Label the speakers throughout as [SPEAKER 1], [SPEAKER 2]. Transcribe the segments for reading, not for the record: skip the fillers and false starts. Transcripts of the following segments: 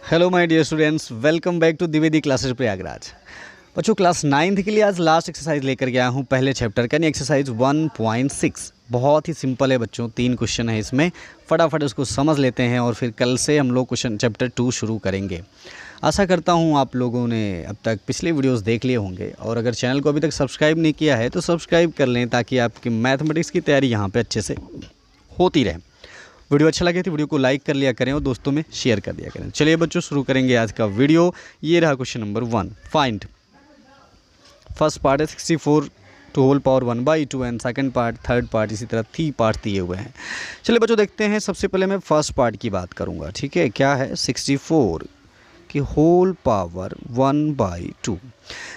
[SPEAKER 1] Hello my dear students, welcome back to Dwivedi classes Prayagraj. बच्चों, class 9th के लिए आज लास्ट एक्सरसाइज लेकर गया हूँ पहले चैप्टर का, यानी एक्सरसाइज 1.6। बहुत ही सिंपल है बच्चों, 3 क्वेश्चन है इसमें। फटाफट उसको समझ लेते हैं और फिर कल से हम लोग क्वेश्चन चैप्टर 2 शुरू करेंगे। आशा करता हूँ आप लोगों ने अब तक पिछले वीडियोस देख लिए होंगे, और अगर चैनल को अभी तक सब्सक्राइब नहीं किया है तो सब्सक्राइब कर लें, ताकि आपकी मैथमेटिक्स की तैयारी यहाँ पर अच्छे से होती रहे। वीडियो अच्छा लगे तो वीडियो को लाइक कर लिया करें और दोस्तों में शेयर कर दिया करें। चलिए बच्चों, शुरू करेंगे आज का वीडियो। ये रहा question number 1, find. First part है 64 to whole power 1/2 and second part, third part, इसी तरह 3 पार्ट दिए हुए हैं। चलिए बच्चों देखते हैं। सबसे पहले मैं फर्स्ट पार्ट की बात करूँगा, ठीक है। क्या है? 64 की होल पावर 1/2।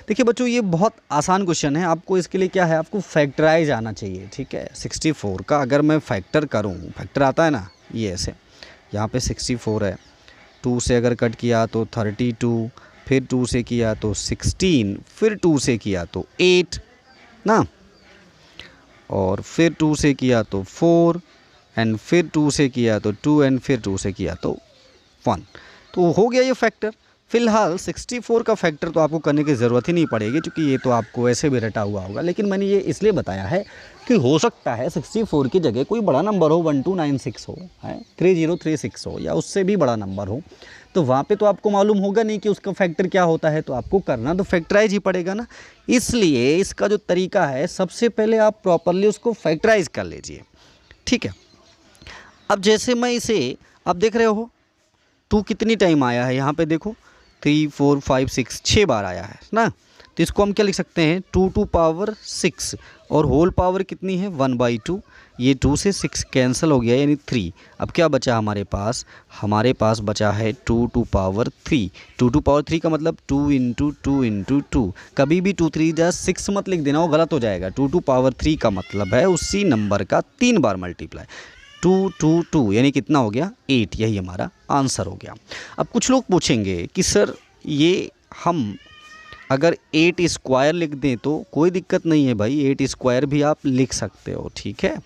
[SPEAKER 1] देखिए बच्चों, ये बहुत आसान क्वेश्चन है। आपको इसके लिए क्या है, आपको फैक्टराइज आना चाहिए, ठीक है। 64 का अगर मैं फैक्टर करूं, फैक्टर आता है ना, ये ऐसे, यहाँ पे 64 है, 2 से अगर कट किया तो 32, फिर 2 से किया तो 16, फिर 2 से किया तो 8 ना, और फिर 2 से किया तो 4, एंड फिर 2 से किया तो 2, एंड फिर 2 से किया तो 1। तो हो गया ये फैक्टर। फिलहाल 64 का फैक्टर तो आपको करने की ज़रूरत ही नहीं पड़ेगी, क्योंकि ये तो आपको ऐसे भी रटा हुआ होगा। लेकिन मैंने ये इसलिए बताया है कि हो सकता है 64 की जगह कोई बड़ा नंबर हो, 1296 हो, है 3036 हो, या उससे भी बड़ा नंबर हो। तो वहाँ पे तो आपको मालूम होगा नहीं कि उसका फैक्टर क्या होता है, तो आपको करना तो फैक्टराइज ही पड़ेगा ना। इसलिए इसका जो तरीका है, सबसे पहले आप प्रॉपरली उसको फैक्टराइज कर लीजिए, ठीक है। अब जैसे मैं इसे, आप देख रहे हो 2 कितनी टाइम आया है, यहाँ पे देखो 3 4 5 6, 6 बार आया है ना। तो इसको हम क्या लिख सकते हैं, 2 टू पावर 6, और होल पावर कितनी है 1/2। ये 2 से 6 कैंसिल हो गया, यानी 3। अब क्या बचा हमारे पास? हमारे पास बचा है 2 टू पावर 3। 2 टू पावर 3 का मतलब 2 × 2 × 2। कभी भी 2 3 जा 6 मत लिख देना, वो गलत हो जाएगा। 2 टू पावर 3 का मतलब है उसी नंबर का 3 बार मल्टीप्लाई। 2 2 2 यानी कितना हो गया 8। यही हमारा आंसर हो गया। अब कुछ लोग पूछेंगे कि सर ये हम अगर 8 स्क्वायर लिख दें तो कोई दिक्कत नहीं है भाई, 8 स्क्वायर भी आप लिख सकते हो, ठीक है।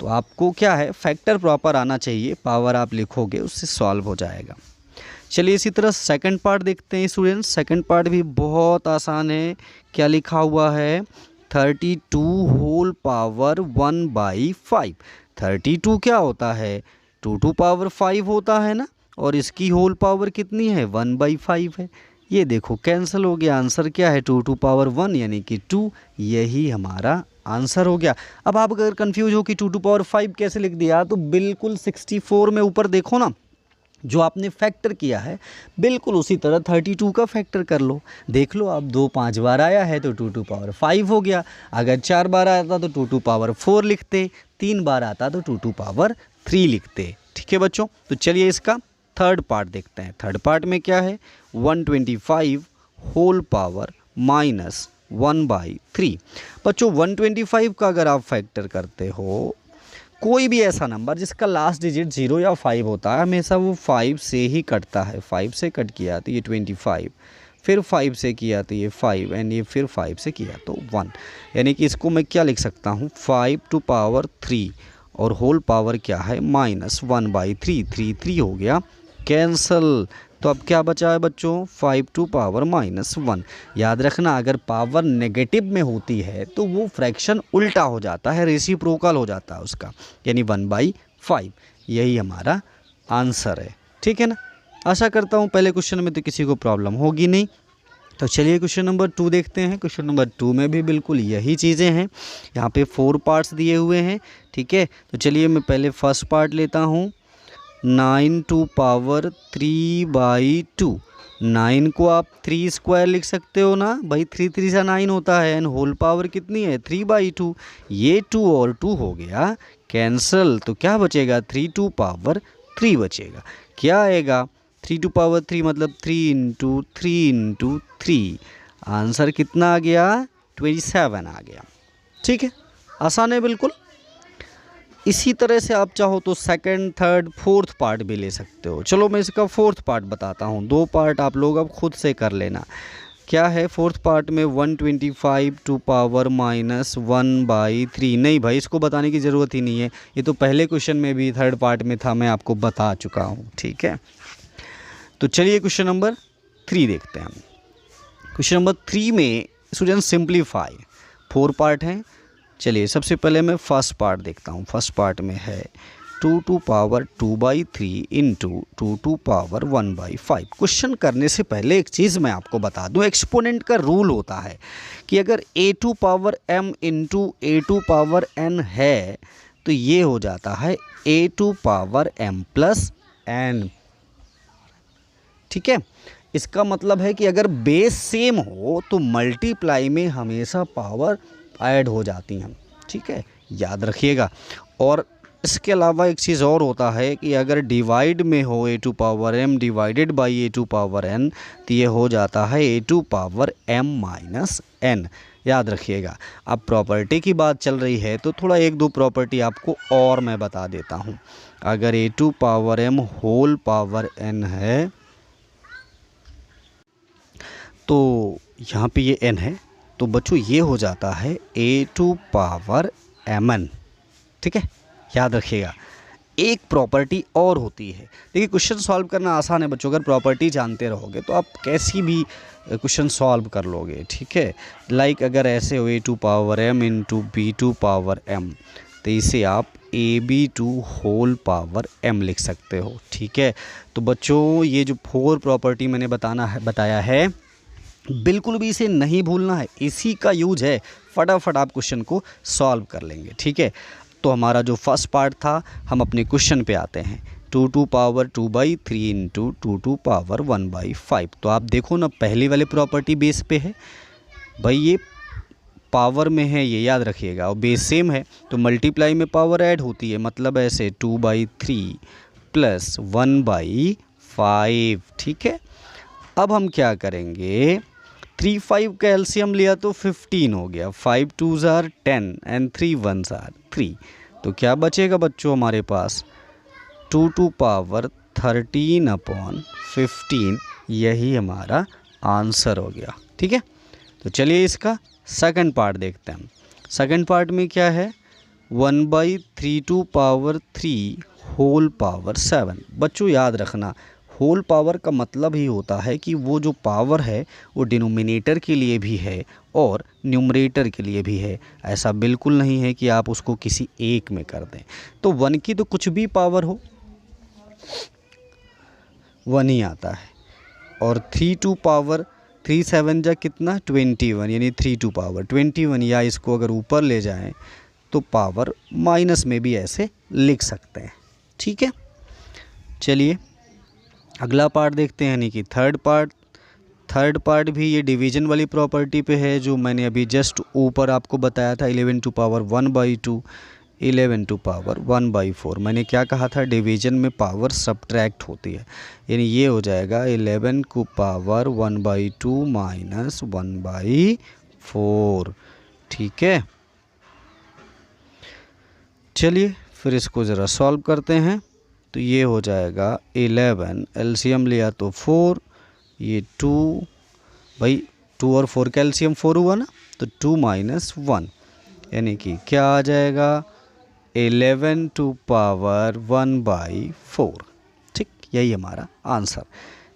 [SPEAKER 1] तो आपको क्या है, फैक्टर प्रॉपर आना चाहिए, पावर आप लिखोगे उससे सॉल्व हो जाएगा। चलिए इसी तरह सेकंड पार्ट देखते हैं स्टूडेंट्स। सेकंड पार्ट भी बहुत आसान है। क्या लिखा हुआ है? 32 होल पावर 1/5। 32 क्या होता है? 2 टू पावर 5 होता है ना, और इसकी होल पावर कितनी है 1/5 है। ये देखो कैंसिल हो गया। आंसर क्या है? 2 टू पावर 1 यानी कि 2। यही हमारा आंसर हो गया। अब आप अगर कंफ्यूज हो कि 2 टू पावर 5 कैसे लिख दिया, तो बिल्कुल 64 में ऊपर देखो ना, जो आपने फैक्टर किया है बिल्कुल उसी तरह 32 का फैक्टर कर लो। देख लो, अब 2 5 बार आया है तो 2 टू पावर 5 हो गया। अगर 4 बार आता तो 2 टू पावर 4 लिखते, 3 बार आता तो 2 टू पावर 3 लिखते, ठीक है बच्चों। तो चलिए इसका थर्ड पार्ट देखते हैं। थर्ड पार्ट में क्या है? 125 होल पावर -1/3। बच्चों 125 का अगर आप फैक्टर करते हो, कोई भी ऐसा नंबर जिसका लास्ट डिजिट 0 या 5 होता है, हमेशा वो 5 से ही कटता है। 5 से कट किया तो ये 25, फिर 5 से किया तो ये 5, एंड ये फिर 5 से किया तो 1। यानी कि इसको मैं क्या लिख सकता हूँ, 5 टू पावर 3, और होल पावर क्या है -1/3। 3 3 हो गया, कैंसल। तो अब क्या बचा है बच्चों? 5 टू पावर -1। याद रखना, अगर पावर नेगेटिव में होती है तो वो फ्रैक्शन उल्टा हो जाता है, रेसिप्रोकल हो जाता है उसका, यानी 1/5। यही हमारा आंसर है, ठीक है ना। आशा करता हूँ पहले क्वेश्चन में तो किसी को प्रॉब्लम होगी नहीं। तो चलिए क्वेश्चन नंबर 2 देखते हैं। क्वेश्चन नंबर 2 में भी बिल्कुल यही चीज़ें हैं। यहाँ पे 4 पार्ट्स दिए हुए हैं, ठीक है। तो चलिए मैं पहले फर्स्ट पार्ट लेता हूँ। 9 टू पावर 3/2। 9 को आप 3 स्क्वायर लिख सकते हो ना भाई, 3 3 सा 9 होता है, एंड होल पावर कितनी है 3/2। ये 2 और 2 हो गया कैंसल। तो क्या बचेगा? 3 टू पावर 3 बचेगा। क्या आएगा? 3 टू पावर 3 मतलब 3 × 3 × 3। आंसर कितना आ गया? 27 आ गया, ठीक है। आसान है बिल्कुल। इसी तरह से आप चाहो तो सेकंड, थर्ड, फोर्थ पार्ट भी ले सकते हो। चलो मैं इसका फोर्थ पार्ट बताता हूँ। 2 पार्ट आप लोग अब खुद से कर लेना। क्या है फोर्थ पार्ट में? 125 टू पावर -1/3। नहीं भाई, इसको बताने की ज़रूरत ही नहीं है, ये तो पहले क्वेश्चन में भी थर्ड पार्ट में था, मैं आपको बता चुका हूँ, ठीक है। तो चलिए क्वेश्चन नंबर 3 देखते हैं। क्वेश्चन नंबर 3 में स्टूडेंट सिंप्लीफाई 4 पार्ट हैं। चलिए सबसे पहले मैं फर्स्ट पार्ट देखता हूँ। फर्स्ट पार्ट में है 2 to power 2/3 into 2 to power 1/5। Question करने से पहले एक चीज़ मैं आपको बता दूं, एक्सपोनेंट का रूल होता है कि अगर a to power m into a to power n है तो ये हो जाता है a to power m plus n। ठीक है, इसका मतलब है कि अगर बेस सेम हो तो मल्टीप्लाई में हमेशा पावर ऐड हो जाती हैं। ठीक है, याद रखिएगा। और इसके अलावा एक चीज़ और होता है कि अगर डिवाइड में हो a to power m divided by a to power n तो ये हो जाता है a to power m minus n। याद रखिएगा। अब प्रॉपर्टी की बात चल रही है तो थोड़ा एक दो प्रॉपर्टी आपको और मैं बता देता हूँ। अगर a to power m whole power n है तो यहाँ पे ये n है, तो बच्चों ये हो जाता है a टू पावर mn। ठीक है, याद रखिएगा। एक प्रॉपर्टी और होती है। देखिए क्वेश्चन सॉल्व करना आसान है बच्चों, अगर प्रॉपर्टी जानते रहोगे तो आप कैसी भी क्वेश्चन सॉल्व कर लोगे। ठीक है, लाइक अगर ऐसे हो a to power m into b to power m तो इसे आप ab to whole power m लिख सकते हो। ठीक है, तो बच्चों ये जो 4 प्रॉपर्टी मैंने बताया है बिल्कुल भी इसे नहीं भूलना है, इसी का यूज है। फटाफट आप क्वेश्चन को सॉल्व कर लेंगे। ठीक है, तो हमारा जो फर्स्ट पार्ट था, हम अपने क्वेश्चन पे आते हैं। 2 to power 2/3 into 2 to power 1/5। तो आप देखो ना, पहले वाले प्रॉपर्टी बेस पे है भाई, ये पावर में है, ये याद रखिएगा, और बेस सेम है तो मल्टीप्लाई में पावर ऐड होती है। मतलब ऐसे 2/3 प्लस 1/5। ठीक है, अब हम क्या करेंगे, 3 5 का एलसीएम लिया तो 15 हो गया, 5 2s are 10 and 3 1s are 3। तो क्या बचेगा बच्चों हमारे पास 2 टू पावर 13/15, यही हमारा आंसर हो गया। ठीक है, तो चलिए इसका सेकंड पार्ट देखते हैं। सेकंड पार्ट में क्या है, 1/3 टू पावर 3 होल पावर 7। बच्चों याद रखना, होल पावर का मतलब ही होता है कि वो जो पावर है वो डिनोमिनेटर के लिए भी है और न्यूमरेटर के लिए भी है। ऐसा बिल्कुल नहीं है कि आप उसको किसी एक में कर दें। तो 1 की तो कुछ भी पावर हो 1 ही आता है। और 3 टू पावर 3 7 जा कितना 21, यानी 3 टू पावर 21, या इसको अगर ऊपर ले जाएं तो पावर माइनस में भी ऐसे लिख सकते हैं। ठीक है, चलिए अगला पार्ट देखते हैं, यानी कि थर्ड पार्ट भी ये डिवीजन वाली प्रॉपर्टी पे है जो मैंने अभी जस्ट ऊपर आपको बताया था। 11 टू पावर 1/2, 11 टू पावर 1/4। मैंने क्या कहा था, डिवीजन में पावर सब्ट्रैक्ट होती है, यानी ये हो जाएगा 11 को पावर 1/2 माइनस 1/4। ठीक है, चलिए फिर इसको ज़रा सॉल्व करते हैं। तो ये हो जाएगा 11, एलसीएम लिया तो 4, ये 2, भाई 2 और 4 का एलसीएम 4 हुआ ना, तो 2 माइनस 1, यानी कि क्या आ जाएगा 11 टू पावर 1/4। ठीक, यही हमारा आंसर।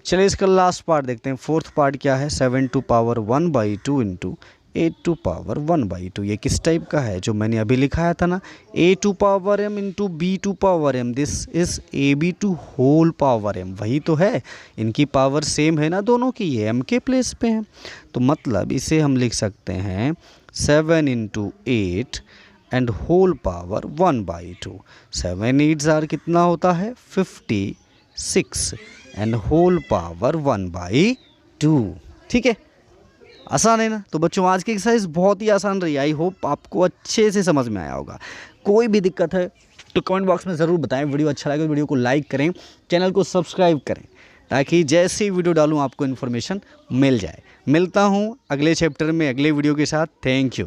[SPEAKER 1] चलिए इसका लास्ट पार्ट देखते हैं। फोर्थ पार्ट क्या है, 7 to power 1/2 into 8 to power 1/2। ये किस टाइप का है, जो मैंने अभी लिखाया था ना, a to power m into b to power m, this is ab to whole power m। वही तो है, इनकी पावर सेम है ना दोनों की, ये m के प्लेस पे है। तो मतलब इसे हम लिख सकते हैं 7 into 8 and whole power 1/2। 7 8s are कितना होता है 56 एंड होल पावर 1/2। ठीक है, आसान है ना। तो बच्चों आज की एक्सरसाइज बहुत ही आसान रही, आई होप आपको अच्छे से समझ में आया होगा। कोई भी दिक्कत है तो कमेंट बॉक्स में ज़रूर बताएं। वीडियो अच्छा लगे तो वीडियो को लाइक करें, चैनल को सब्सक्राइब करें, ताकि जैसे ही वीडियो डालूं आपको इन्फॉर्मेशन मिल जाए। मिलता हूं अगले चैप्टर में अगले वीडियो के साथ। Thank you.